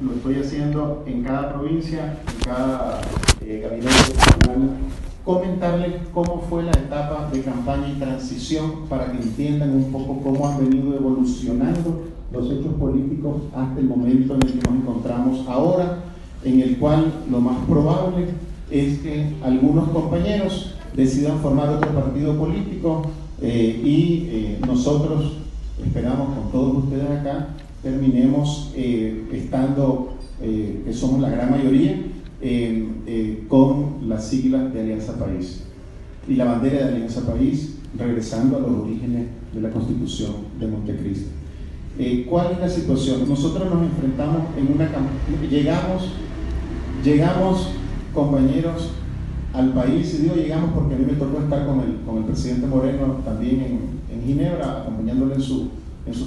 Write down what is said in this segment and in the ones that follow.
Lo estoy haciendo en cada provincia, en cada gabinete nacional, comentarles cómo fue la etapa de campaña y transición para que entiendan un poco cómo han venido evolucionando los hechos políticos hasta el momento en el que nos encontramos ahora, en el cual lo más probable es que algunos compañeros decidan formar otro partido político y nosotros esperamos con todos ustedes acá terminemos estando, que somos la gran mayoría, con las siglas de Alianza País y la bandera de Alianza País, regresando a los orígenes de la Constitución de Montecristi. ¿Cuál es la situación? Nosotros nos enfrentamos en una campaña, llegamos compañeros al país, y digo llegamos porque a mí me tocó estar con el presidente Moreno también en Ginebra, acompañándole en su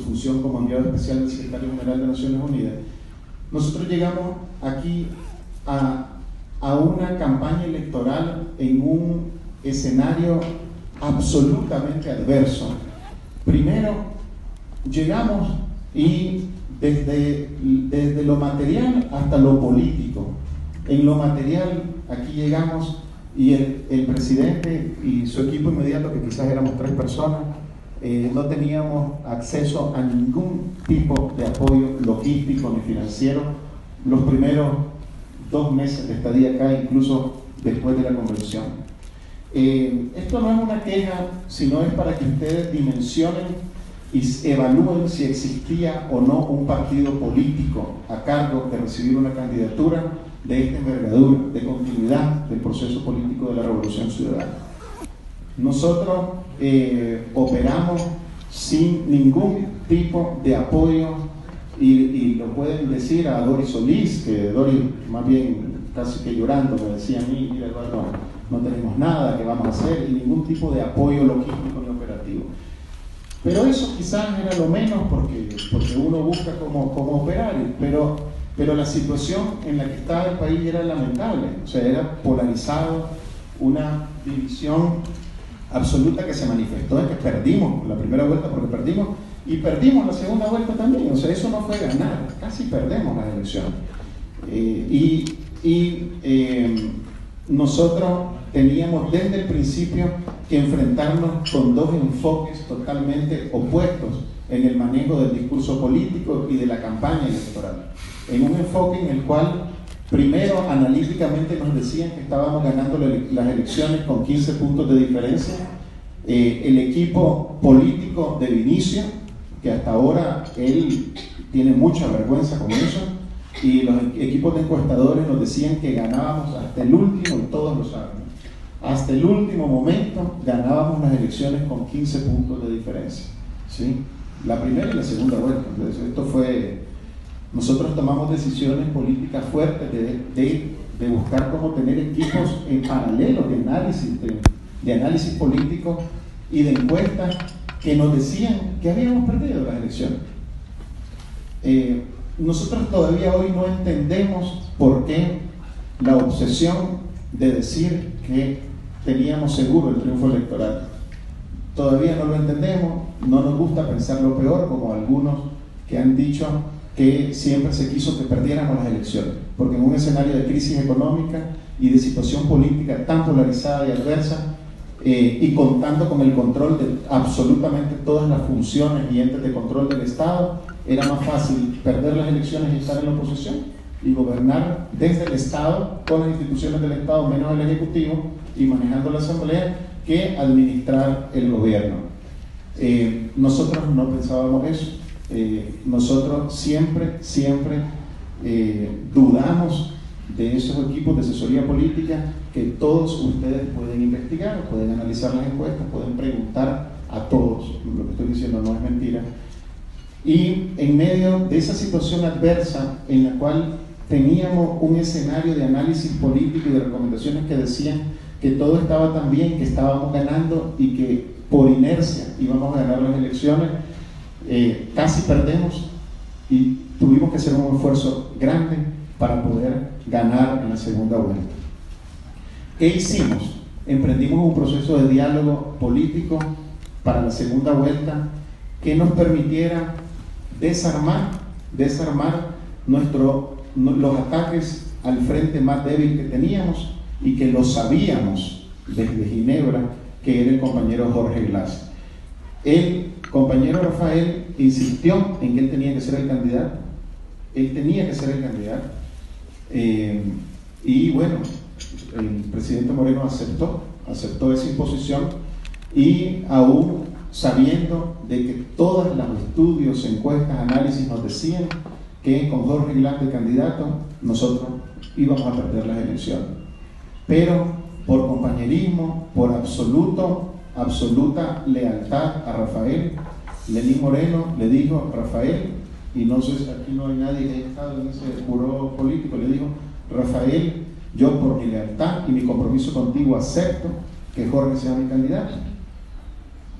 función como enviado especial del secretario general de Naciones Unidas. Nosotros llegamos aquí a una campaña electoral en un escenario absolutamente adverso. Primero, llegamos y desde lo material hasta lo político. En lo material, aquí llegamos y el presidente y su equipo inmediato, que quizás éramos 3 personas, no teníamos acceso a ningún tipo de apoyo logístico ni financiero los primeros 2 meses de estadía acá, incluso después de la convención. Esto no es una queja, sino es para que ustedes dimensionen y evalúen si existía o no un partido político a cargo de recibir una candidatura de esta envergadura, de continuidad del proceso político de la Revolución Ciudadana. Nosotros operamos sin ningún tipo de apoyo y lo pueden decir a Doris Solís, que Doris más bien casi que llorando me decía a mí, mira Eduardo, no tenemos nada, ¿qué vamos a hacer? Y ningún tipo de apoyo logístico ni operativo. Pero eso quizás era lo menos porque uno busca cómo operar, pero la situación en la que estaba el país era lamentable, o sea, era polarizado, una división absoluta que se manifestó en que perdimos la primera vuelta porque perdimos y perdimos la segunda vuelta también, o sea, eso no fue ganar, casi perdemos las elecciones. Nosotros teníamos desde el principio que enfrentarnos con 2 enfoques totalmente opuestos en el manejo del discurso político y de la campaña electoral. En un enfoque en el cual primero analíticamente nos decían que estábamos ganando las elecciones con 15 puntos de diferencia. El equipo político de Vinicio, que hasta ahora él tiene mucha vergüenza con eso, y los equipos de encuestadores nos decían que ganábamos hasta el último, y todos lo saben, hasta el último momento ganábamos las elecciones con 15 puntos de diferencia, ¿sí? La primera y la segunda vuelta. Entonces, esto fue, nosotros tomamos decisiones políticas fuertes de buscar cómo tener equipos en paralelo de análisis político y de encuestas que nos decían que habíamos perdido las elecciones. Nosotros todavía hoy no entendemos por qué la obsesión de decir que teníamos seguro el triunfo electoral. Todavía no lo entendemos, no nos gusta pensar lo peor, como algunos que han dicho que siempre se quiso que perdiéramos las elecciones, porque en un escenario de crisis económica y de situación política tan polarizada y adversa, y contando con el control de absolutamente todas las funciones y entes de control del Estado, era más fácil perder las elecciones y estar en la oposición y gobernar desde el Estado, con las instituciones del Estado menos el Ejecutivo y manejando la Asamblea, que administrar el gobierno. Nosotros no pensábamos eso. Nosotros siempre dudamos de esos equipos de asesoría política que todos ustedes pueden investigar, pueden analizar las encuestas, pueden preguntar a todos. Lo que estoy diciendo no es mentira. Y en medio de esa situación adversa en la cual teníamos un escenario de análisis político y de recomendaciones que decían que todo estaba tan bien, que estábamos ganando y que por inercia íbamos a ganar las elecciones, casi perdemos y tuvimos que hacer un esfuerzo grande para poder ganar en la segunda vuelta. ¿Qué hicimos? Emprendimos un proceso de diálogo político para la segunda vuelta que nos permitiera desarmar nuestro los ataques al frente más débil que teníamos y que lo sabíamos desde Ginebra, que era el compañero Jorge Glass. El compañero Rafael insistió en que él tenía que ser el candidato. Él tenía que ser el candidato. Y bueno, el presidente Moreno aceptó esa imposición, y aún sabiendo de que todos los estudios, encuestas, análisis nos decían que con Jorge Glass de candidato nosotros íbamos a perder las elecciones. Pero por compañerismo, por absoluta lealtad a Rafael, Lenín Moreno le dijo: Rafael, y no sé si aquí no hay nadie que haya estado en ese buró político, le dijo: Rafael, yo por mi lealtad y mi compromiso contigo acepto que Jorge sea mi candidato,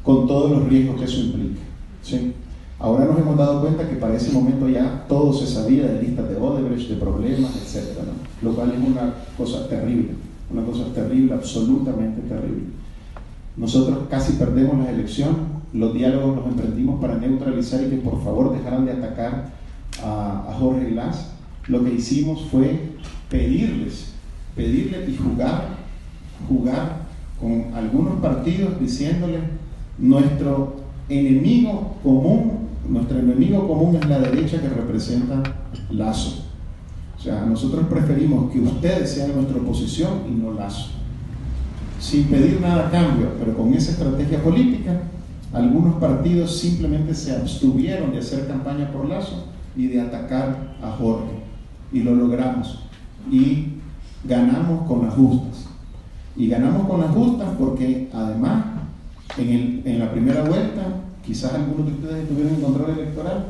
con todos los riesgos que eso implica, ¿sí? Ahora nos hemos dado cuenta que para ese momento ya todo se sabía de listas de Odebrecht, de problemas, etc., ¿no? Lo cual es una cosa terrible, absolutamente terrible. Nosotros casi perdemos la elección, los diálogos los emprendimos para neutralizar y que por favor dejaran de atacar a Jorge Glass. Lo que hicimos fue pedirle y jugar con algunos partidos diciéndole: nuestro enemigo común es la derecha que representa Lasso. O sea, nosotros preferimos que ustedes sean nuestra oposición y no Lasso. Sin pedir nada a cambio, pero con esa estrategia política, algunos partidos simplemente se abstuvieron de hacer campaña por Lasso y de atacar a Jorge. Y lo logramos. Y ganamos con las justas. Y ganamos con las justas porque además en la primera vuelta, quizás algunos de ustedes estuvieron en control electoral,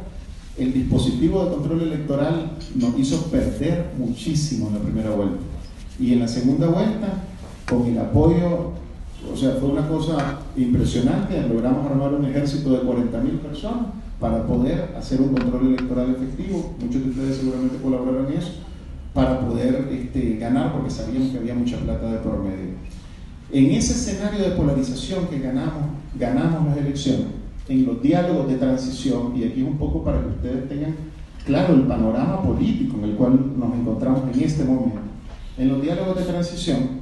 el dispositivo de control electoral nos hizo perder muchísimo en la primera vuelta. Y en la segunda vuelta, con el apoyo, o sea, fue una cosa impresionante, logramos armar un ejército de 40.000 personas para poder hacer un control electoral efectivo. Muchos de ustedes seguramente colaboraron en eso, para poder ganar, porque sabíamos que había mucha plata de por medio. En ese escenario de polarización que ganamos las elecciones, en los diálogos de transición, y aquí un poco para que ustedes tengan claro el panorama político en el cual nos encontramos en este momento. En los diálogos de transición,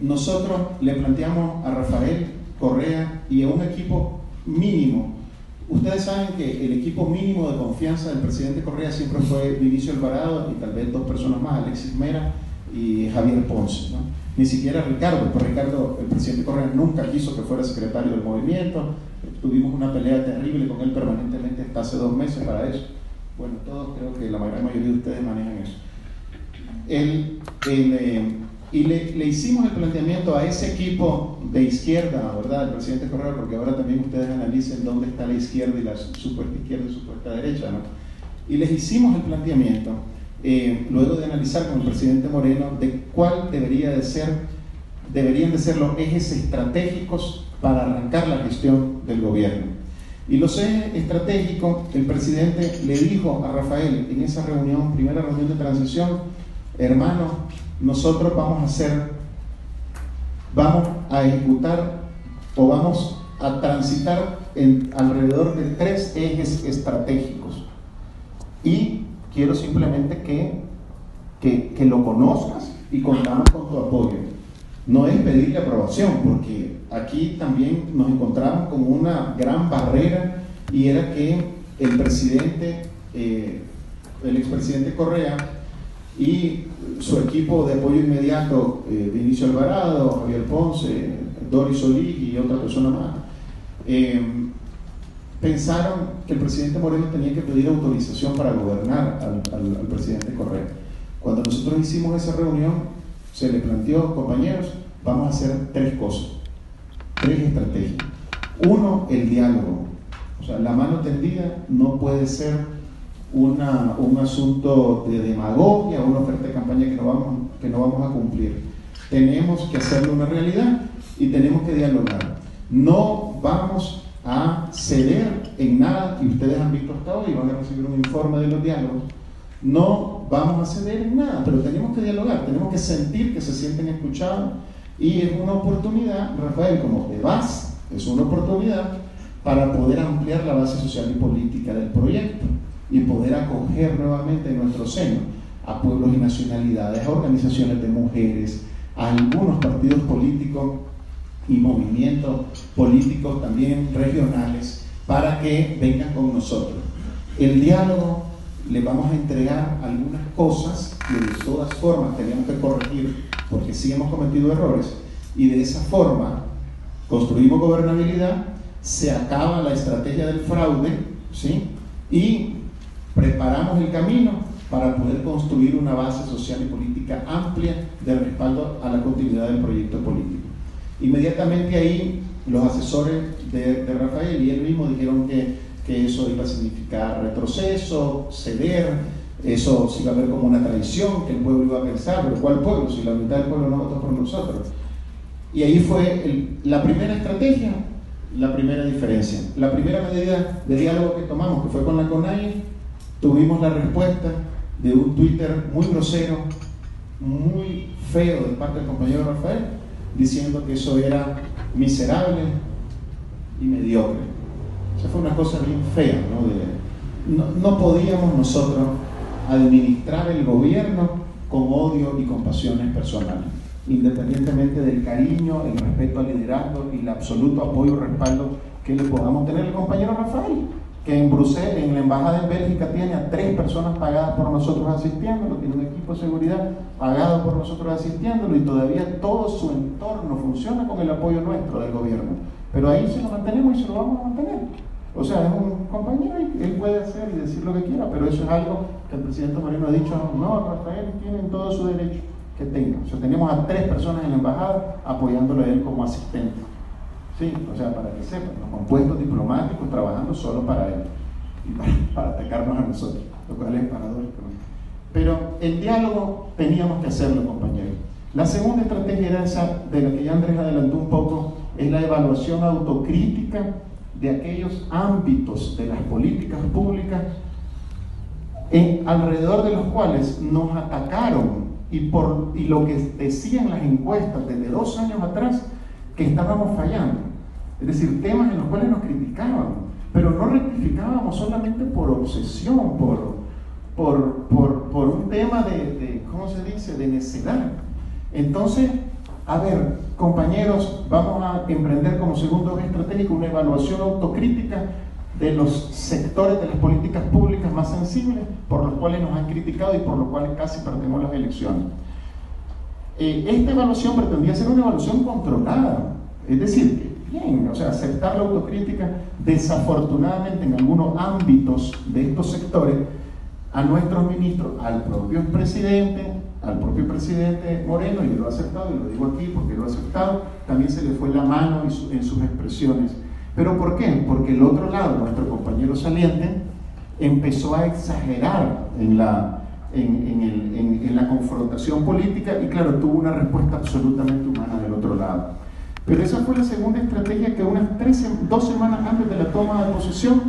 nosotros le planteamos a Rafael Correa y a un equipo mínimo. Ustedes saben que el equipo mínimo de confianza del presidente Correa siempre fue Vinicio Alvarado y tal vez dos personas más, Alexis Mera y Javier Ponce, ¿no? Ni siquiera Ricardo, porque Ricardo, el presidente Correa nunca quiso que fuera secretario del movimiento. Tuvimos una pelea terrible con él permanentemente hasta hace 2 meses para eso. Bueno, todos, creo que la gran mayoría de ustedes manejan eso. Y le hicimos el planteamiento a ese equipo de izquierda, ¿verdad?, del presidente Correa, porque ahora también ustedes analicen dónde está la izquierda y la supuesta izquierda y supuesta derecha, ¿no? Y les hicimos el planteamiento, luego de analizar con el presidente Moreno, de cuál deberían de ser los ejes estratégicos para arrancar la gestión del gobierno. Y los ejes estratégicos, el presidente le dijo a Rafael en esa reunión, primera reunión de transición: hermano, nosotros vamos a ejecutar o vamos a transitar alrededor de 3 ejes estratégicos, y quiero simplemente que lo conozcas y contamos con tu apoyo. No es pedirle aprobación, porque aquí también nos encontramos con una gran barrera, y era que el expresidente Correa y su equipo de apoyo inmediato, Vinicio Alvarado, Javier Ponce, Doris Solís y otra persona más, pensaron que el presidente Moreno tenía que pedir autorización para gobernar al presidente Correa. Cuando nosotros hicimos esa reunión, se le planteó: compañeros, vamos a hacer 3 cosas, 3 estrategias. 1, el diálogo. O sea, la mano tendida no puede ser un asunto de demagogia, una oferta de campaña que no vamos a cumplir. Tenemos que hacerlo una realidad y tenemos que dialogar. No vamos a ceder en nada, y ustedes han visto hasta hoy, van a recibir un informe de los diálogos. No vamos a ceder en nada, pero tenemos que dialogar, tenemos que sentir que se sienten escuchados, y es una oportunidad, Rafael, como te vas, es una oportunidad para poder ampliar la base social y política del proyecto. y poder acoger nuevamente en nuestro seno a pueblos y nacionalidades, a organizaciones de mujeres, a algunos partidos políticos y movimientos políticos también regionales, para que vengan con nosotros. El diálogo, le vamos a entregar algunas cosas que de todas formas tenemos que corregir porque sí hemos cometido errores, y de esa forma construimos gobernabilidad, se acaba la estrategia del fraude, ¿sí? Y preparamos el camino para poder construir una base social y política amplia de respaldo a la continuidad del proyecto político. Inmediatamente ahí los asesores de Rafael y él mismo dijeron que eso iba a significar retroceso, ceder, eso se iba a ver como una traición, que el pueblo iba a pensar, pero ¿cuál pueblo? Si la mitad del pueblo no votó por nosotros. Y ahí fue la primera estrategia, la primera diferencia. La primera medida de diálogo que tomamos, que fue con la CONAIE, tuvimos la respuesta de un Twitter muy grosero, muy feo de parte del compañero Rafael, diciendo que eso era miserable y mediocre. O sea, fue una cosa bien fea, ¿no? No podíamos nosotros administrar el gobierno con odio y con pasiones personales, independientemente del cariño, el respeto al liderazgo y el absoluto apoyo y respaldo que le podamos tener al compañero Rafael, que en Bruselas, en la embajada en Bélgica, tiene a 3 personas pagadas por nosotros asistiéndolo, tiene un equipo de seguridad pagado por nosotros asistiéndolo, y todavía todo su entorno funciona con el apoyo nuestro del gobierno. Pero ahí se lo mantenemos y se lo vamos a mantener. O sea, es un compañero y él puede hacer y decir lo que quiera, pero eso es algo que el presidente Moreno ha dicho: no, Rafael tiene todo su derecho que tenga. O sea, tenemos a 3 personas en la embajada apoyándolo a él como asistente. Sí, o sea, para que sepan, con puestos diplomáticos trabajando solo para él y para atacarnos a nosotros, lo cual es paradójico. Pero el diálogo teníamos que hacerlo, compañeros. La segunda estrategia era esa, de la que ya Andrés adelantó un poco, es la evaluación autocrítica de aquellos ámbitos de las políticas públicas alrededor de los cuales nos atacaron y lo que decían las encuestas desde 2 años atrás, que estábamos fallando. Es decir, temas en los cuales nos criticaban, pero no rectificábamos solamente por obsesión, por un tema de ¿cómo se dice?, de necedad. Entonces, a ver, compañeros, vamos a emprender como segundo eje estratégico una evaluación autocrítica de los sectores de las políticas públicas más sensibles por los cuales nos han criticado y por los cuales casi perdemos las elecciones. Esta evaluación pretendía ser una evaluación controlada, es decir, que bien, o sea, aceptar la autocrítica. Desafortunadamente, en algunos ámbitos de estos sectores, a nuestros ministros, al propio presidente Moreno, y lo ha aceptado, y lo digo aquí porque lo ha aceptado, también se le fue la mano en sus expresiones. ¿Pero por qué? Porque el otro lado, nuestro compañero saliente, empezó a exagerar en la confrontación política y, claro, tuvo una respuesta absolutamente humana del otro lado. Pero esa fue la segunda estrategia, que unas 2 semanas antes de la toma de posesión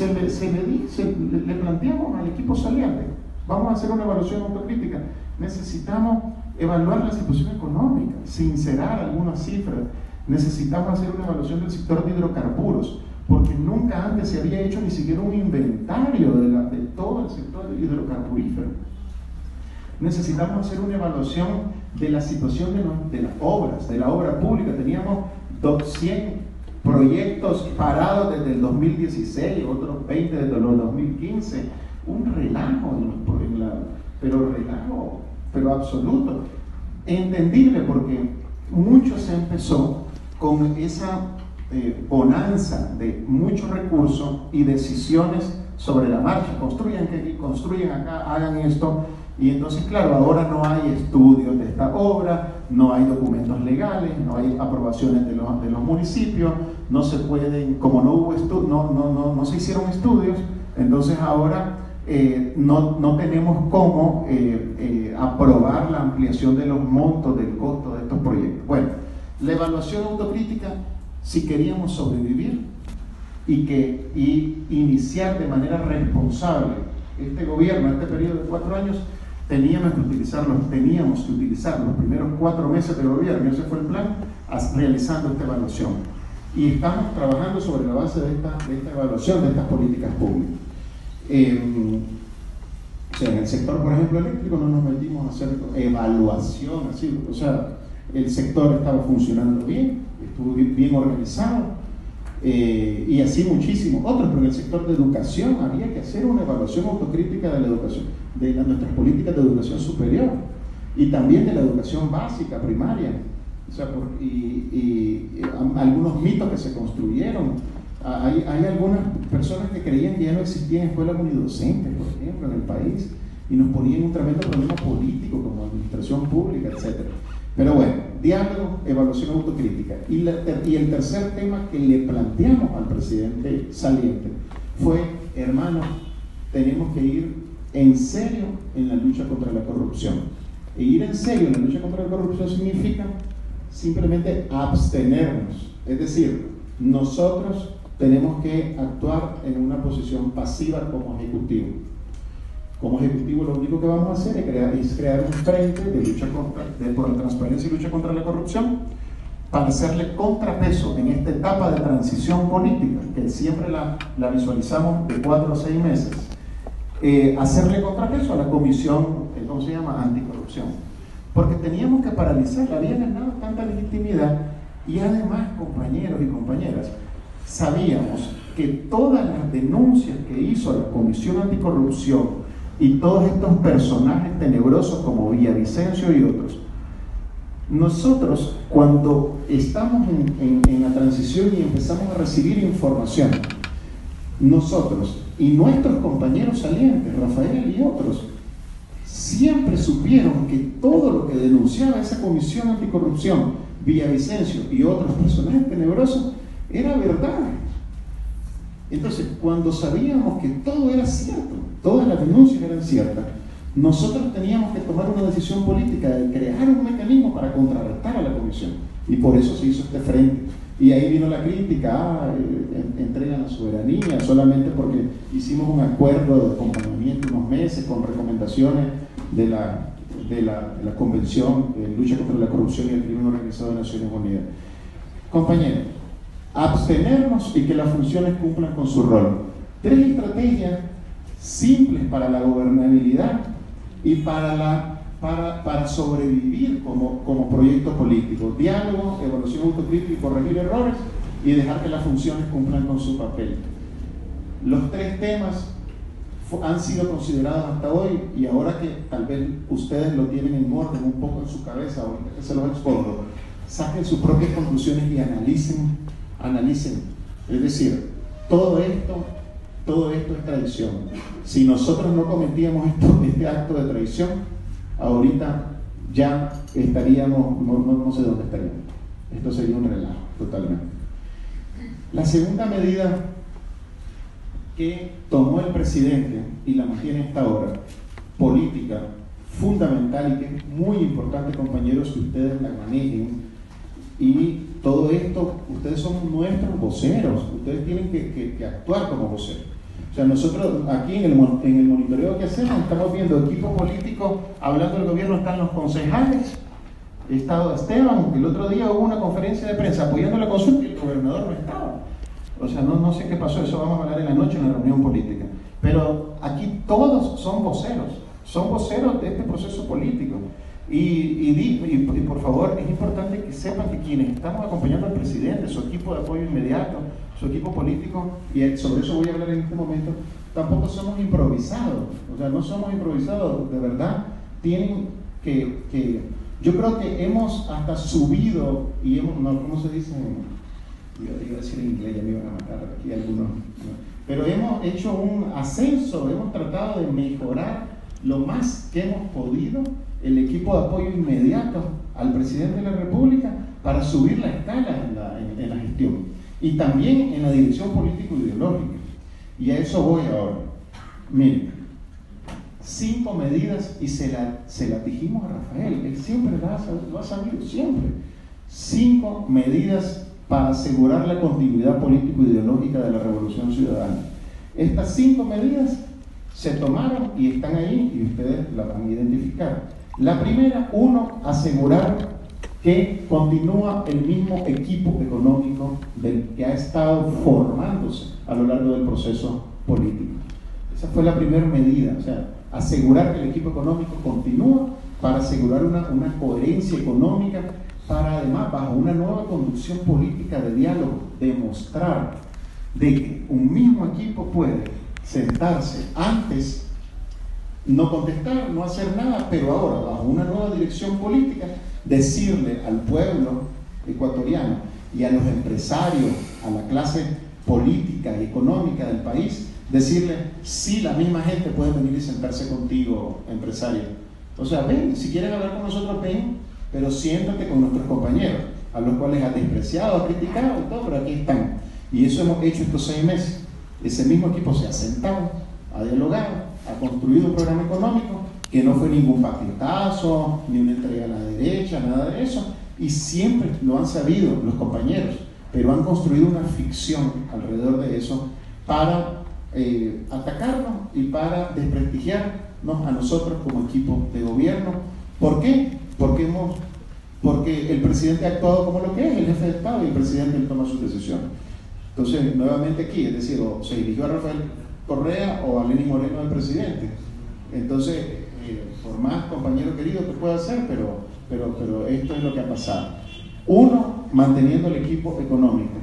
le planteamos al equipo saliente: vamos a hacer una evaluación autocrítica, necesitamos evaluar la situación económica, sincerar algunas cifras, necesitamos hacer una evaluación del sector de hidrocarburos, porque nunca antes se había hecho ni siquiera un inventario de todo el sector hidrocarburífero. Necesitamos hacer una evaluación de la situación de las obras, de la obra pública. Teníamos 100 proyectos parados desde el 2016, otros 20 desde el 2015. Un relajo, pero absoluto. Entendible, porque mucho se empezó con esa bonanza de muchos recursos y decisiones sobre la marcha. Construyan aquí, construyen acá, hagan esto. Y entonces, claro, ahora no hay estudios de esta obra, no hay documentos legales, no hay aprobaciones de los municipios, no se pueden, como no hubo no se hicieron estudios, entonces ahora no tenemos cómo aprobar la ampliación de los montos del costo de estos proyectos. Bueno, la evaluación autocrítica, si queríamos sobrevivir y iniciar de manera responsable este gobierno, este periodo de 4 años, teníamos que utilizar los primeros 4 meses de gobierno, ese fue el plan, realizando esta evaluación. Y estamos trabajando sobre la base de esta evaluación de estas políticas públicas. O sea, en el sector, por ejemplo, eléctrico no nos metimos a hacer evaluación, así, o sea, el sector estaba funcionando bien, estuvo bien organizado, y así muchísimos otros, pero en el sector de educación había que hacer una evaluación autocrítica de la educación, de nuestras políticas de educación superior, y también de la educación básica, primaria, o sea, algunos mitos que se construyeron. Hay algunas personas que creían que ya no existían escuelas unidocentes, por ejemplo, en el país, y nos ponían un tremendo problema político como administración pública, etc. Pero bueno, diálogo, evaluación autocrítica. Y el tercer tema que le planteamos al presidente saliente fue: hermano, tenemos que ir en serio en la lucha contra la corrupción. E ir en serio en la lucha contra la corrupción significa simplemente abstenernos, es decir, nosotros tenemos que actuar en una posición pasiva como ejecutivo. Como ejecutivo, lo único que vamos a hacer es crear un frente de lucha por la transparencia y lucha contra la corrupción, para hacerle contrapeso en esta etapa de transición política, que siempre la visualizamos de 4 a 6 meses, hacerle contrapeso a la comisión, ¿cómo se llama?, anticorrupción. Porque teníamos que paralizarla, había ganado tanta legitimidad, y además, compañeros y compañeras, sabíamos que todas las denuncias que hizo la Comisión Anticorrupción y todos estos personajes tenebrosos como Villavicencio y otros, nosotros cuando estamos en la transición y empezamos a recibir información, nosotros y nuestros compañeros salientes, Rafael y otros, siempre supieron que todo lo que denunciaba esa Comisión Anticorrupción, Villavicencio y otros personajes tenebrosos, era verdad. Entonces, cuando sabíamos que todo era cierto, todas las denuncias eran ciertas, nosotros teníamos que tomar una decisión política de crear un mecanismo para contrarrestar a la comisión, y por eso se hizo este frente. Y ahí vino la crítica: entregan la soberanía solamente porque hicimos un acuerdo de acompañamiento unos meses con recomendaciones de la Convención de Lucha contra la Corrupción y el Crimen Organizado de Naciones Unidas. Compañeros, abstenernos y que las funciones cumplan con su rol. 3 estrategias simples para la gobernabilidad y para sobrevivir como proyecto político: diálogo, evaluación autocrítica y corregir errores, y dejar que las funciones cumplan con su papel. Los 3 temas han sido considerados hasta hoy, y ahora que tal vez ustedes lo tienen en orden un poco en su cabeza, ahorita que se los expongo, saquen sus propias conclusiones y analicen. Es decir, todo esto es traición. Si nosotros no cometíamos este acto de traición, ahorita ya estaríamos, no sé dónde estaríamos. Esto sería un relajo, totalmente. La segunda medida que tomó el presidente, y la mantiene hasta ahora, política, fundamental, y que es muy importante, compañeros, que ustedes la manejen, y todo esto, ustedes son nuestros voceros, ustedes tienen que actuar como voceros. O sea, nosotros aquí en el monitoreo que hacemos estamos viendo equipo político hablando del gobierno, están los concejales, estado Esteban, el otro día hubo una conferencia de prensa apoyando la consulta y el gobernador no estaba. O sea, no sé qué pasó, eso vamos a hablar en la noche en la reunión política. Pero aquí todos son voceros de este proceso político. Y por favor, es importante que sepan que quienes estamos acompañando al presidente, su equipo de apoyo inmediato, su equipo político, y sobre eso voy a hablar en este momento, tampoco somos improvisados. O sea, no somos improvisados, de verdad. Tienen que yo creo que hemos hasta subido, y hemos, no, ¿cómo se dice? Yo iba a decir en inglés, ya me iban a matar aquí algunos, ¿no? Pero hemos hecho un ascenso, hemos tratado de mejorar lo más que hemos podido el equipo de apoyo inmediato al presidente de la República para subir la escala en la gestión, y también en la dirección político-ideológica. Y a eso voy ahora. Miren, 5 medidas, y se la dijimos a Rafael, él siempre lo ha sabido, siempre. 5 medidas para asegurar la continuidad político-ideológica de la Revolución Ciudadana. Estas 5 medidas se tomaron y están ahí, y ustedes las van a identificar. La primera, 1, asegurar que continúa el mismo equipo económico del que ha estado formándose a lo largo del proceso político. Esa fue la primera medida, o sea, asegurar que el equipo económico continúa para asegurar una coherencia económica, para además, bajo una nueva conducción política de diálogo, demostrar de que un mismo equipo puede sentarse antes, no contestar, no hacer nada, pero ahora, bajo una nueva dirección política, decirle al pueblo ecuatoriano y a los empresarios, a la clase política y económica del país, decirle, sí, la misma gente puede venir y sentarse contigo, empresario. O sea, ven, si quieres hablar con nosotros, ven, pero siéntate con nuestros compañeros, a los cuales has despreciado, has criticado y todo, pero aquí están. Y eso hemos hecho estos 6 meses. Ese mismo equipo se ha sentado, ha dialogado, ha construido un programa económico que no fue ningún paquetazo, ni una entrega a la derecha, nada de eso, y siempre lo han sabido los compañeros, pero han construido una ficción alrededor de eso para atacarnos y para desprestigiarnos a nosotros como equipo de gobierno. ¿Por qué? Porque el presidente ha actuado como lo que es, el jefe de Estado, y el presidente toma sus decisiones. Entonces, nuevamente aquí, es decir, o se dirigió a Rafael Correa o a Lenín Moreno, el presidente. Entonces, por más compañero querido que pueda hacer, pero esto es lo que ha pasado. Uno, manteniendo el equipo económico.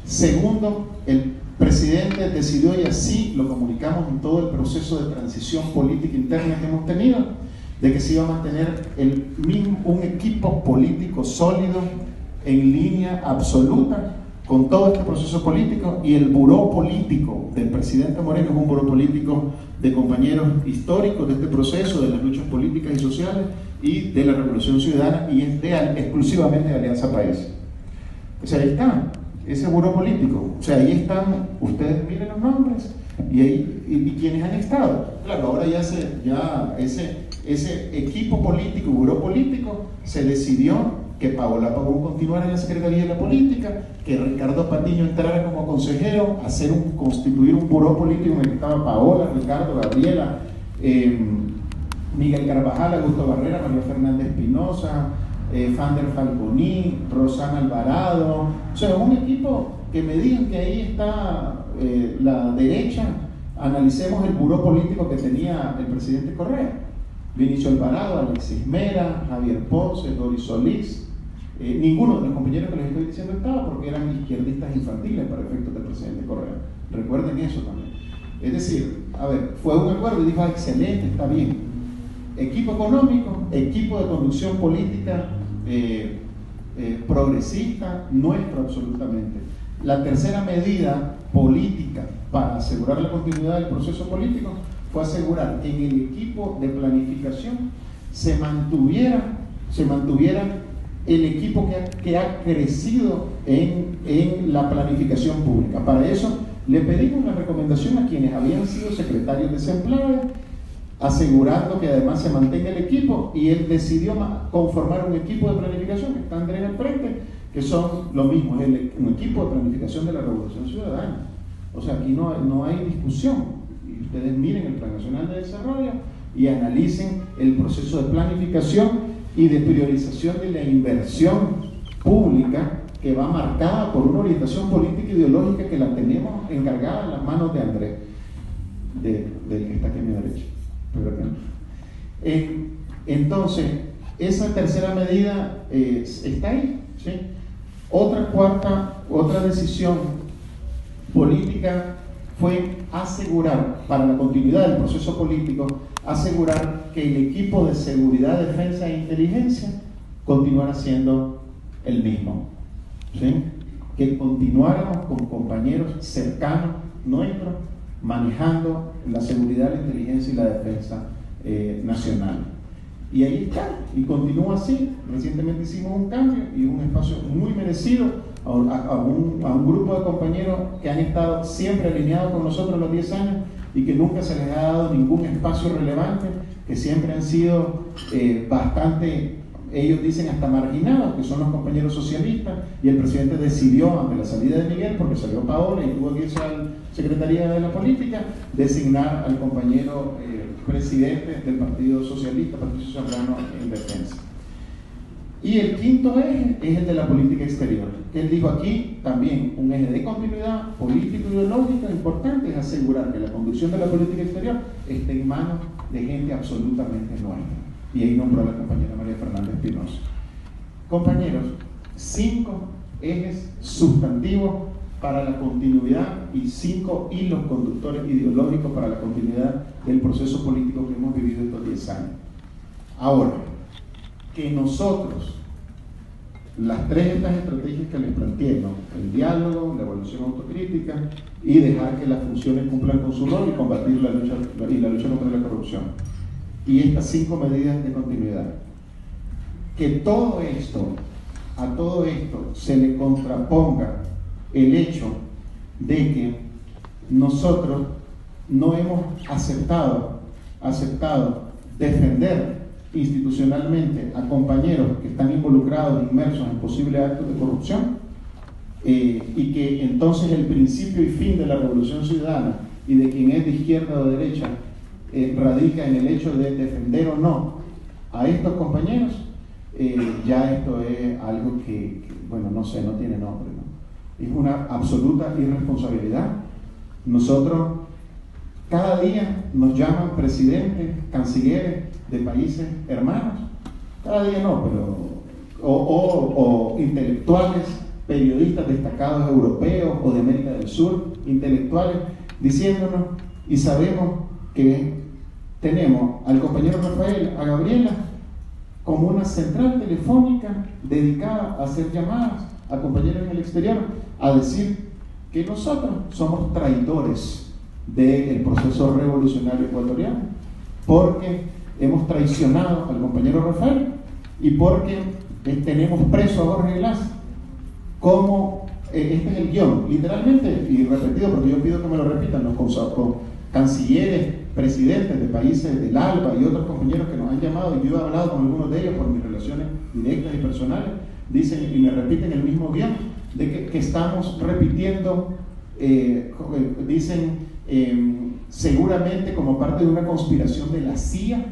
Segundo, el presidente decidió, y así lo comunicamos en todo el proceso de transición política interna que hemos tenido, de que se iba a mantener un equipo político sólido, en línea absoluta con todo este proceso político, y el buró político del presidente Moreno es un buró político de compañeros históricos de este proceso, de las luchas políticas y sociales y de la Revolución Ciudadana, y es exclusivamente de Alianza País. O sea, ahí está ese buró político, o sea, ahí están, ustedes miren los nombres y quienes han estado. Claro, ahora ese equipo político, buró político, se decidió que Paola Pavón continuara en la Secretaría de la Política, que Ricardo Patiño entrara como consejero, constituir un buró político en el que estaba Paola, Ricardo, Gabriela, Miguel Carvajal, Augusto Barrera, María Fernández Espinosa, Fander Falconi, Rosana Alvarado. O sea, un equipo que me digan que ahí está la derecha. Analicemos el buró político que tenía el presidente Correa: Vinicio Alvarado, Alexis Mera, Javier Ponce, Doris Solís. Ninguno de los compañeros que les estoy diciendo estaba, porque eran izquierdistas infantiles para efectos del presidente Correa. Recuerden eso también. Es decir, a ver, fue un acuerdo y dijo, excelente, está bien. Equipo económico, equipo de conducción política progresista, nuestro absolutamente. La tercera medida política para asegurar la continuidad del proceso político fue asegurar que en el equipo de planificación se mantuviera el equipo que ha crecido en la planificación pública. Para eso le pedimos la recomendación a quienes habían sido secretarios desemplados, asegurando que además se mantenga el equipo, y él decidió conformar un equipo de planificación, que está Andrés al frente, que son lo mismo, es un equipo de planificación de la Revolución Ciudadana. O sea, aquí no hay discusión. Y ustedes miren el Plan Nacional de Desarrollo y analicen el proceso de planificación y de priorización de la inversión pública, que va marcada por una orientación política e ideológica que la tenemos encargada en las manos de Andrés, del que está aquí a mi derecha. Entonces, esa tercera medida está ahí, ¿sí? Otra decisión política fue asegurar, para la continuidad del proceso político, asegurar que el equipo de seguridad, defensa e inteligencia continuara siendo el mismo, ¿sí? Que continuáramos con compañeros cercanos nuestros manejando la seguridad, la inteligencia y la defensa nacional. Y ahí está, y continúa así. Recientemente hicimos un cambio y un espacio muy merecido a un grupo de compañeros que han estado siempre alineados con nosotros los 10 años y que nunca se les ha dado ningún espacio relevante, que siempre han sido bastante, ellos dicen hasta marginados, que son los compañeros socialistas, y el presidente decidió, ante la salida de Miguel, porque salió Paola y tuvo que irse a la Secretaría de la Política, designar al compañero presidente del Partido Socialista, Patricio Zambrano, en defensa. Y el quinto eje es el de la política exterior. Él dijo aquí también un eje de continuidad político-ideológica importante es asegurar que la conducción de la política exterior esté en manos de gente absolutamente nuestra. Y ahí nombró a la compañera María Fernanda Espinosa. Compañeros, 5 ejes sustantivos para la continuidad y 5 hilos conductores ideológicos para la continuidad del proceso político que hemos vivido estos 10 años. Ahora, que nosotros, las 3 estas estrategias que les planteé, ¿no? El diálogo, la evaluación autocrítica y dejar que las funciones cumplan con su rol y combatir la lucha contra la corrupción. Y estas 5 medidas de continuidad. Que a todo esto se le contraponga el hecho de que nosotros no hemos aceptado defender institucionalmente a compañeros que están involucrados, inmersos en posibles actos de corrupción, y que entonces el principio y fin de la revolución ciudadana y de quien es de izquierda o de derecha radica en el hecho de defender o no a estos compañeros, ya esto es algo que, bueno, no sé, no tiene nombre, ¿no? Es una absoluta irresponsabilidad. Nosotros, cada día nos llaman presidentes, cancilleres de países hermanos, cada día no, pero o intelectuales, periodistas destacados europeos o de América del Sur, intelectuales, diciéndonos, y sabemos que tenemos al compañero Rafael, a Gabriela, como una central telefónica dedicada a hacer llamadas a compañeros en el exterior, a decir que nosotros somos traidores del proceso revolucionario ecuatoriano, porque hemos traicionado al compañero Rafael y porque tenemos preso a Jorge Glass. Como este es el guión, literalmente, y repetido, porque yo pido que me lo repitan, los cancilleres, presidentes de países del ALBA y otros compañeros que nos han llamado, y yo he hablado con algunos de ellos por mis relaciones directas y personales, dicen y me repiten el mismo guión, de que estamos repitiendo, dicen, seguramente como parte de una conspiración de la CIA,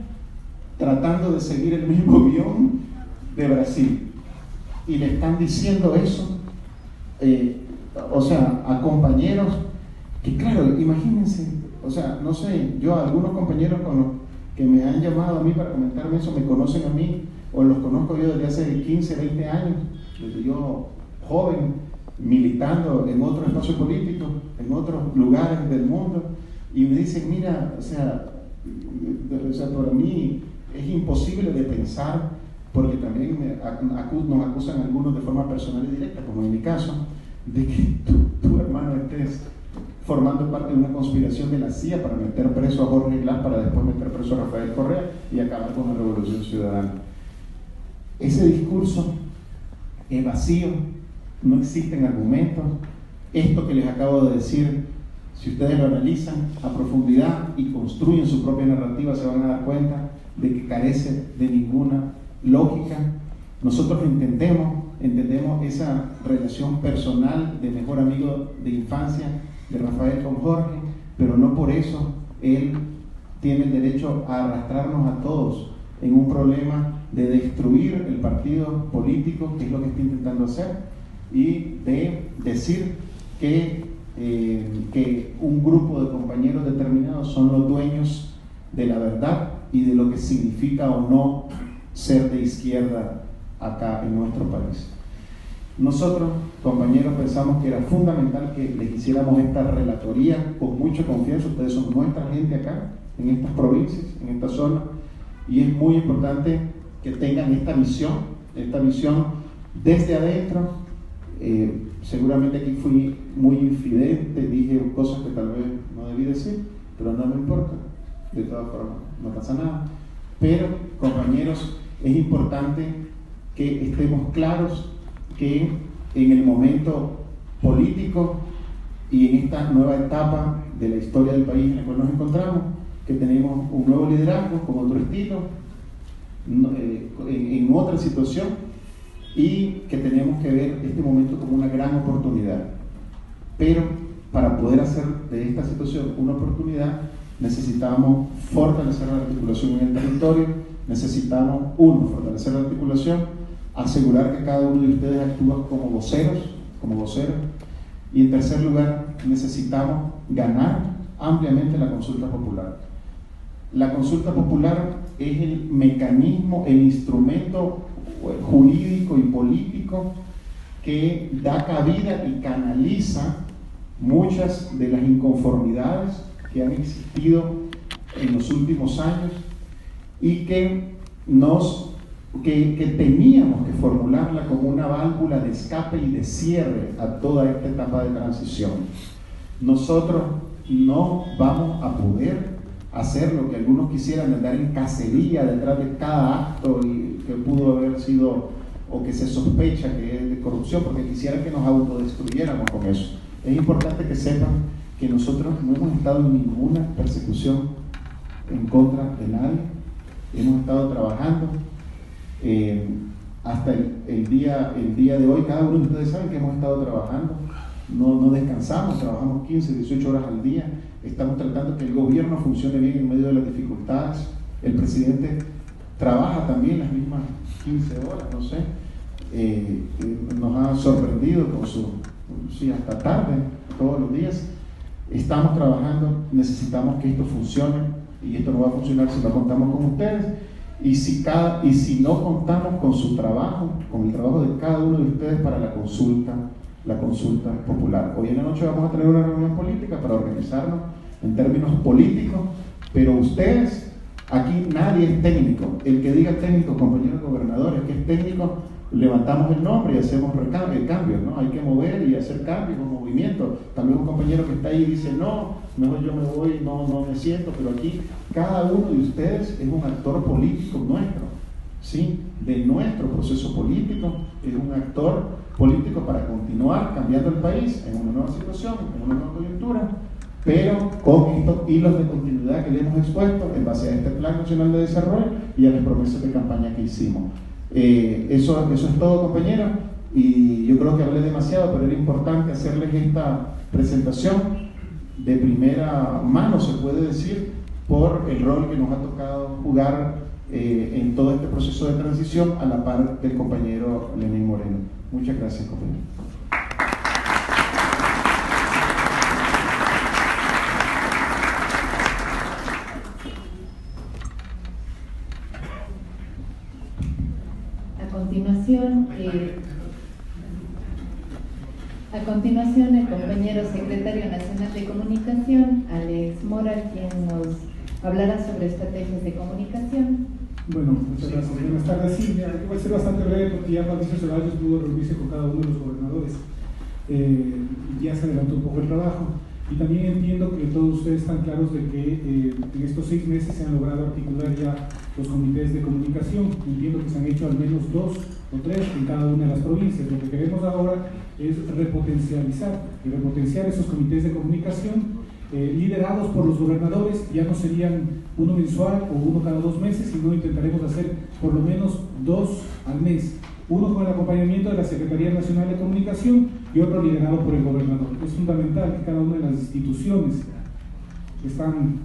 tratando de seguir el mismo guión de Brasil. Y le están diciendo eso, o sea, a compañeros que, claro, imagínense, o sea, no sé, yo a algunos compañeros con los que me han llamado a mí para comentarme eso, me conocen a mí, o los conozco yo desde hace 15, 20 años, desde yo joven, militando en otro espacio político, en otros lugares del mundo, y me dicen, mira, o sea, para mí es imposible de pensar, porque también nos acusan algunos de forma personal y directa, como en mi caso, de que tu hermano estés formando parte de una conspiración de la CIA para meter preso a Jorge Glass, para después meter preso a Rafael Correa y acabar con la revolución ciudadana. Ese discurso es vacío, no existen argumentos. Esto que les acabo de decir, si ustedes lo analizan a profundidad y construyen su propia narrativa, se van a dar cuenta de que carece de ninguna lógica. Nosotros entendemos esa relación personal de mejor amigo de infancia de Rafael con Jorge, pero no por eso él tiene el derecho a arrastrarnos a todos en un problema de destruir el partido político, que es lo que está intentando hacer, y de decir que un grupo de compañeros determinados son los dueños de la verdad y de lo que significa o no ser de izquierda acá en nuestro país. Nosotros, compañeros, pensamos que era fundamental que les hiciéramos esta relatoría con mucha confianza. Ustedes son nuestra gente acá, en estas provincias, en esta zona, y es muy importante que tengan esta visión desde adentro. Seguramente aquí fui muy infidente, dije cosas que tal vez no debí decir, pero no me importa, de todas formas, no pasa nada. Pero, compañeros, es importante que estemos claros que en el momento político y en esta nueva etapa de la historia del país en la cual nos encontramos, que tenemos un nuevo liderazgo con otro estilo, en otra situación, y que tenemos que ver este momento como una gran oportunidad. Pero para poder hacer de esta situación una oportunidad, necesitamos fortalecer la articulación en el territorio, necesitamos, fortalecer la articulación asegurar que cada uno de ustedes actúa como voceros, y en tercer lugar, necesitamos ganar ampliamente la consulta popular. La consulta popular es el mecanismo, el instrumento jurídico y político que da cabida y canaliza muchas de las inconformidades que han existido en los últimos años y que teníamos que formularla como una válvula de escape y de cierre a toda esta etapa de transición. Nosotros no vamos a poder hacer lo que algunos quisieran, andar en cacería detrás de cada acto que pudo haber sido o que se sospecha que es de corrupción, porque quisieran que nos autodestruyéramos con eso. Es importante que sepan que nosotros no hemos estado en ninguna persecución en contra de nadie. Hemos estado trabajando hasta el día de hoy. Cada uno de ustedes saben que hemos estado trabajando, no descansamos, trabajamos 15, 18 horas al día. Estamos tratando que el gobierno funcione bien en medio de las dificultades. El presidente trabaja también las mismas 15 horas, no sé. Nos ha sorprendido con hasta tarde, todos los días. Estamos trabajando, necesitamos que esto funcione, y esto no va a funcionar si no contamos con ustedes. Y si no contamos con su trabajo, con el trabajo de cada uno de ustedes para la consulta popular. Hoy en la noche vamos a tener una reunión política para organizarnos en términos políticos, pero ustedes, aquí nadie es técnico. El que diga técnico, compañeros gobernadores, que es técnico, levantamos el nombre y hacemos cambios, ¿no? Hay que mover y hacer cambios, movimientos. Tal vez un compañero que está ahí dice, no, mejor yo me voy, no me siento, pero aquí cada uno de ustedes es un actor político nuestro, ¿sí? De nuestro proceso político, es un actor político para continuar cambiando el país en una nueva situación, en una nueva coyuntura, pero con estos hilos de continuidad que le hemos expuesto en base a este Plan Nacional de Desarrollo y a las promesas de campaña que hicimos. Eso es todo, compañeros, y yo creo que hablé demasiado, pero era importante hacerles esta presentación de primera mano, se puede decir, por el rol que nos ha tocado jugar en todo este proceso de transición a la par del compañero Lenín Moreno. Muchas gracias, compañero. A continuación, el compañero secretario nacional de comunicación, Alex Mora, quien nos hablará sobre estrategias de comunicación. Bueno, muchas gracias. Buenas tardes. Sí, voy a ser bastante breve porque ya Patricio Ceballos pudo reunirse con cada uno de los gobernadores. Ya se adelantó un poco el trabajo. Y también entiendo que todos ustedes están claros de que en estos 6 meses se han logrado articular ya los comités de comunicación. Entiendo que se han hecho al menos 2 o 3 en cada una de las provincias. Lo que queremos ahora es repotenciar esos comités de comunicación liderados por los gobernadores. Ya no serían uno mensual o uno cada 2 meses, sino intentaremos hacer por lo menos 2 al mes. Uno con el acompañamiento de la Secretaría Nacional de Comunicación y otro liderado por el gobernador. Es fundamental que cada una de las instituciones que están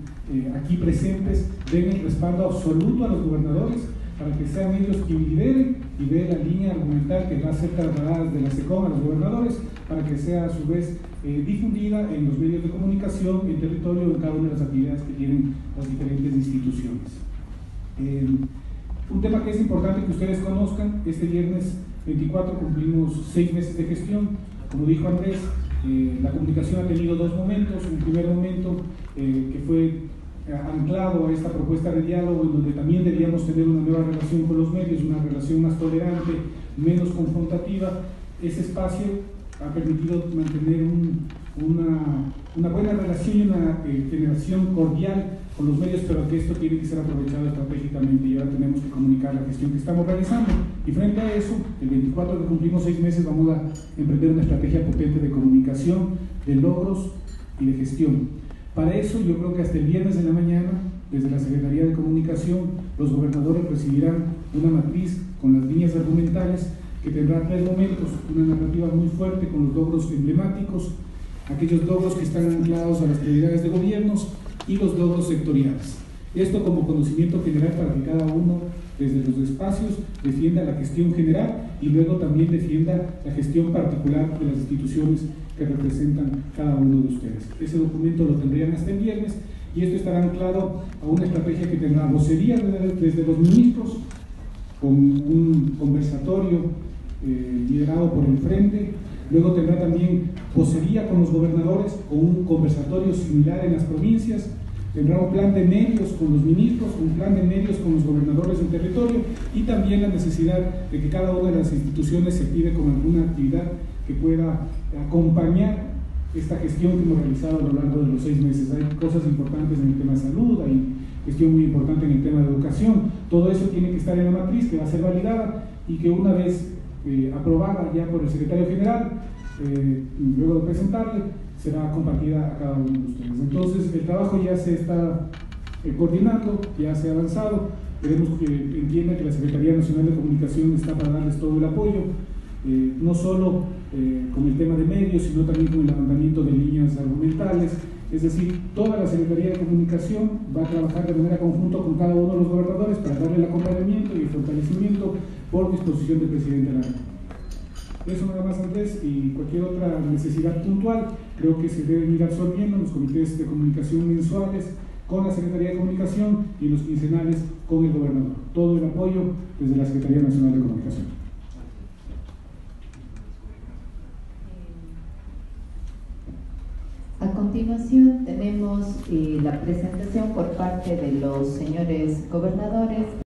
aquí presentes den el respaldo absoluto a los gobernadores para que sean ellos quienes lideren y den la línea argumental que va a ser trasladada desde la SECOM a los gobernadores para que sea a su vez difundida en los medios de comunicación, en territorio, en cada una de las actividades que tienen las diferentes instituciones. Un tema que es importante que ustedes conozcan: este viernes 24 cumplimos 6 meses de gestión. Como dijo Andrés, la comunicación ha tenido 2 momentos. Un primer momento que fue anclado a esta propuesta de diálogo, en donde también debíamos tener una nueva relación con los medios, una relación más tolerante, menos confrontativa. Ese espacio ha permitido mantener una buena relación y una generación cordial con los medios, pero que esto tiene que ser aprovechado estratégicamente y ahora tenemos que comunicar la gestión que estamos realizando. Y frente a eso, el 24 que cumplimos 6 meses, vamos a emprender una estrategia potente de comunicación, de logros y de gestión. Para eso, yo creo que hasta el viernes en la mañana, desde la Secretaría de Comunicación, los gobernadores recibirán una matriz con las líneas argumentales que tendrá 3 momentos: una narrativa muy fuerte con los logros emblemáticos, aquellos logros que están anclados a las prioridades de gobiernos, y los logros sectoriales. Esto como conocimiento general para que cada uno desde los espacios, defienda la gestión general y luego también defienda la gestión particular de las instituciones que representan cada uno de ustedes. Ese documento lo tendrían hasta el viernes y esto estará anclado a una estrategia que tendrá vocería desde los ministros, con un conversatorio liderado por el Frente. Luego tendrá también vocería con los gobernadores, con un conversatorio similar en las provincias. Tendrá un plan de medios con los ministros, un plan de medios con los gobernadores del territorio y también la necesidad de que cada una de las instituciones se active con alguna actividad que pueda acompañar esta gestión que hemos realizado a lo largo de los 6 meses. Hay cosas importantes en el tema de salud, hay gestión muy importante en el tema de educación. Todo eso tiene que estar en la matriz, que va a ser validada y que una vez aprobada ya por el secretario general, luego de presentarle, será compartida a cada uno de ustedes. Entonces el trabajo ya se está coordinando, ya se ha avanzado. Queremos que entiendan que la Secretaría Nacional de Comunicación está para darles todo el apoyo, no solo con el tema de medios, sino también con el levantamiento de líneas argumentales. Es decir, toda la Secretaría de Comunicación va a trabajar de manera conjunta con cada uno de los gobernadores para darle el acompañamiento y el fortalecimiento por disposición del presidente de la República. Eso nada más, Andrés, y cualquier otra necesidad puntual creo que se deben ir absorbiendo en los comités de comunicación mensuales con la Secretaría de Comunicación y en los quincenales con el gobernador. Todo el apoyo desde la Secretaría Nacional de Comunicación. A continuación tenemos la presentación por parte de los señores gobernadores.